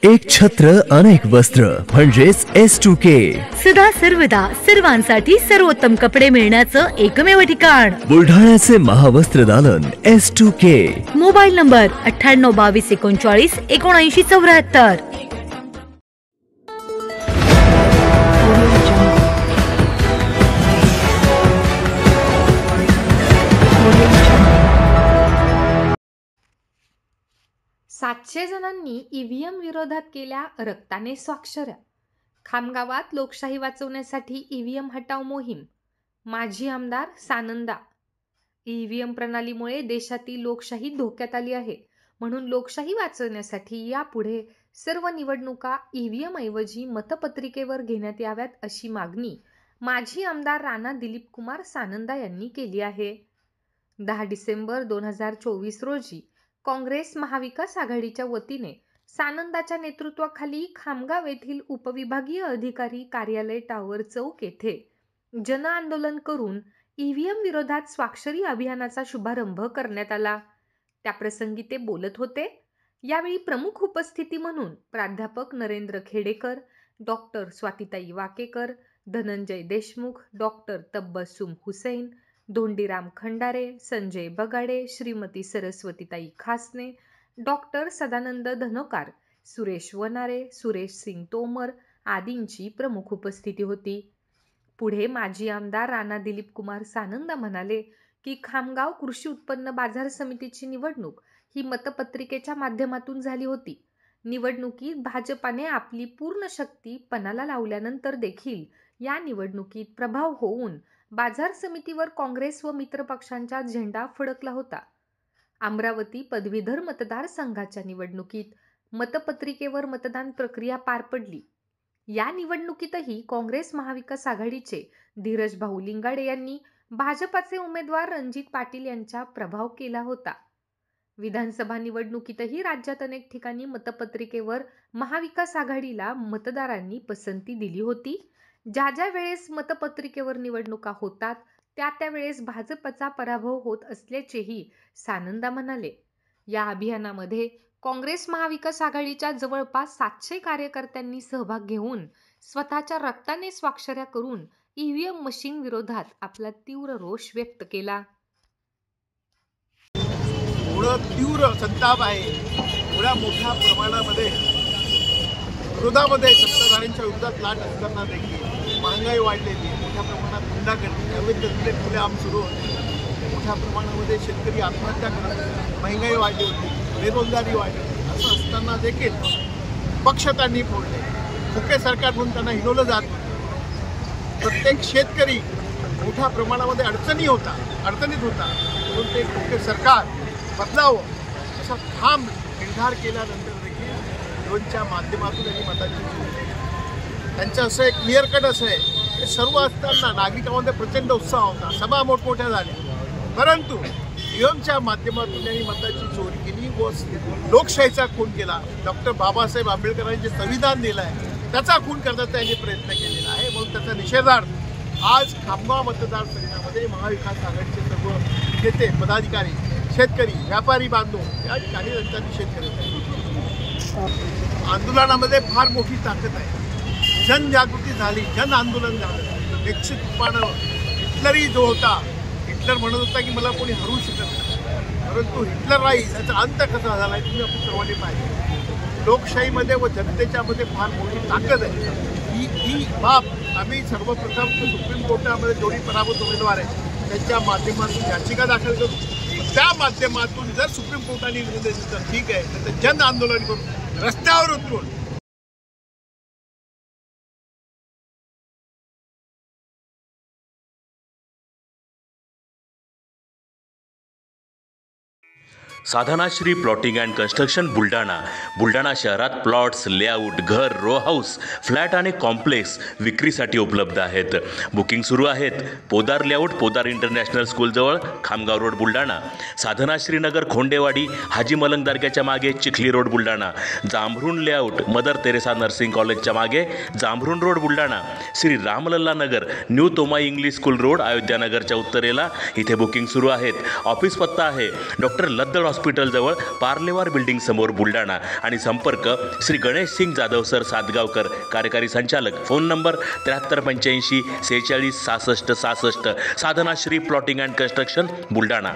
एक छत्र अनेक वस्त्र म्हणजेच S2K. सदा सर्वदा सर्वांसाठी सर्वोत्तम कपडे मिळण्याचं एकमेव ठिकाण बुलढाण्याचे महावस्त्र दालन S2K. Mobile number 9822397974. सातशे जणांनी ईव्हीएम विरोधात केल्या रक्ताने स्वाक्षऱ्या. खामगावात लोकशाही वाचवण्यासाठी ईव्हीएम हटाव मोहीम. माजी आमदार सानंदा. ईव्हीएम प्रणालीमुळे देशातील लोकशाही धोक्यात आली आहे, म्हणून लोकशाही वाचवण्यासाठी यापुढे सर्व निवडणुका ईव्हीएम ऐवजी मतपत्रिकेवर घेण्यात याव्यात अशी मागणी माजी आमदार राणा दिलीप कुमार सानंदा यांनी केली आहे. 10 डिसेंबर 2024 रोजी काँग्रेस महाविकास आघाडीच्या वतीने सानंदाच्या नेतृत्वाखाली खामगाव येथील उपविभागीय अधिकारी कार्यालय टावर चौक येथे जन आंदोलन करून ईव्हीएम विरोधात स्वाक्षरी अभियानाचा शुभारंभ करण्यात आला. त्याप्रसंगी ते बोलत होते. यावेळी प्रमुख उपस्थिती म्हणून प्राध्यापक नरेंद्र खेडेकर, डॉक्टर स्वातीताई वाकेकर, धनंजय देशमुख, डॉक्टर तब्बसुम हुसैन, धोंडीराम खंडारे, संजय बगाडे, श्रीमती सरस्वतीताई खासने, डॉक्टर सदानंद धनोकार, सुरेश वनारे, सुरेश सिंग तोमर आदींची प्रमुख उपस्थिती होती. पुढे माजी आमदार राणा दिलीप कुमार सानंदा म्हणाले की खामगाव कृषी उत्पन्न बाजार समितीची निवडणूक ही मतपत्रिकेच्या माध्यमातून झाली होती. निवडणुकीत भाजपाने आपली पूर्ण शक्ती पणाला लावल्यानंतर देखील या निवडणुकीत प्रभाव होऊन बाजार समितीवर काँग्रेस व मित्रपक्षांचा झेंडा फडकला होता. अमरावती पदवीधर मतदारसंघाच्या निवडणुकीत मतपत्रिकेवर मतदान प्रक्रिया पार पडली. या निवडणुकीतही काँग्रेस महाविकास आघाडीचे धीरज भाऊ लिंगाडे यांनी भाजपाचे उमेदवार रणजित पाटील यांचा प्रभाव केला होता. विधानसभा निवडणुकीतही राज्यात अनेक ठिकाणी मतपत्रिकेवर महाविकास आघाडीला मतदारांनी पसंती दिली होती. ज्या ज्या वेळेस मतपत्रिकेवर निवडणुका होतात त्या वेळेस भाजपचा पराभव होत असल्याचेही सानंदा म्हणाले. या अभियानामध्ये काँग्रेस महाविकास आघाडीच्या जवळपास 700 कार्यकर्त्यांनी सहभाग घेऊन स्वतःच्या रक्ताने स्वाक्षऱ्या करून ईव्हीएम मशीन विरोधात आपला तीव्र रोष व्यक्त केला. तीव्र संताप आहे. एवढ्या मोठ्या प्रमाणामध्ये विरोधामध्ये सत्ताधाऱ्यांच्या विरोधात लाट असताना देखील महागाई वाढलेली, मोठ्या प्रमाणात गुंडागर्दी, अवैध धंदे खुलेआम सुरू होते, मोठ्या प्रमाणामध्ये शेतकरी आत्महत्या करत होते, महागाई वाढली होती, बेरोजगारी वाढली होती. असं असताना देखील पक्ष त्यांनी फोडले. खोके सरकार म्हणून त्यांना हिरवलं जात होतं. प्रत्येक शेतकरी मोठ्या प्रमाणामध्ये अडचणीत होता, म्हणून ते खोके सरकार बदलावं असा ठाम निर्धार केल्यानंतर देखील ईव्हीएमच्या माध्यमातून त्यांनी मताची त्यांचं असं एक क्लिअर कट असं आहे की सर्व असताना नागरिकांमध्ये प्रचंड उत्साह होता, सभा मोठमोठ्या झाल्या, परंतु ईव्हीएमच्या माध्यमातून त्यांनी मताची चोरी केली व लोकशाहीचा खून केला. डॉक्टर बाबासाहेब आंबेडकरांनी जे संविधान दिलं आहे त्याचा खून करण्याचा त्यांनी प्रयत्न केलेला आहे. म्हणून त्याचा निषेधार्थ आज खामगाव मतदारसंघामध्ये महाविकास आघाडीचे सर्व नेते, पदाधिकारी, शेतकरी, व्यापारी बांधव या ठिकाणी त्यांचा निषेध करत आहेत. आंदोलनामध्ये फार मोठी ताकद आहे. जनजागृती झाली, जन आंदोलन झालं. निश्चितपणे हिटलरही जो होता, हिटलर म्हणत होता की मला कोणी हरू शकत नाही, परंतु हिटलर राही त्याचा अंत कसा झाला आहे तुम्ही आपण सर्वांनी पाहिजे. लोकशाहीमध्ये व जनतेच्या मध्ये फार मोठी ताकद आहे. ही बाब आम्ही सर्वप्रथम सुप्रीम कोर्टामध्ये दोन्ही पराभूत उमेदवार आहेत त्यांच्या माध्यमातून याचिका दाखल करू. त्या माध्यमातून जर सुप्रीम कोर्टाने निर्णय दिला तर ठीक आहे, तर जन आंदोलन करून रस्त्यावर उतरून Sadhanashree plotting and construction Buldhana शहरात प्लॉट्स, लेआउट, घर, रो हाऊस, फ्लॅट आणि कॉम्प्लेक्स विक्रीसाठी उपलब्ध आहेत. बुकिंग सुरू आहेत. पोदार लेआउट, पोदार इंटरनॅशनल स्कूलजवळ, खामगाव रोड, बुलढाणा. साधनाश्री नगर, खोंडेवाडी, हाजी मलंग दर्ग्याच्या मागे, Chikhli road, Buldhana. Jambhrun layout, mother Teresa nursing कॉलेजच्या मागे, Jambhrun road, Buldhana. Shri Ramlalla Nagar, new Tomai English school road, अयोध्यानगरच्या उत्तरेला. इथे बुकिंग सुरू आहेत. ऑफिस पत्ता आहे डॉक्टर लद्दळ हॉस्पिटलजवळ पार्लेवार बिल्डिंग समोर बुलढाणा आणि संपर्क श्री गणेश सिंग जाधव सर सातगावकर, कार्यकारी संचालक. Phone number 7385 46 66 66. Sadhanashri plotting and construction Buldhana.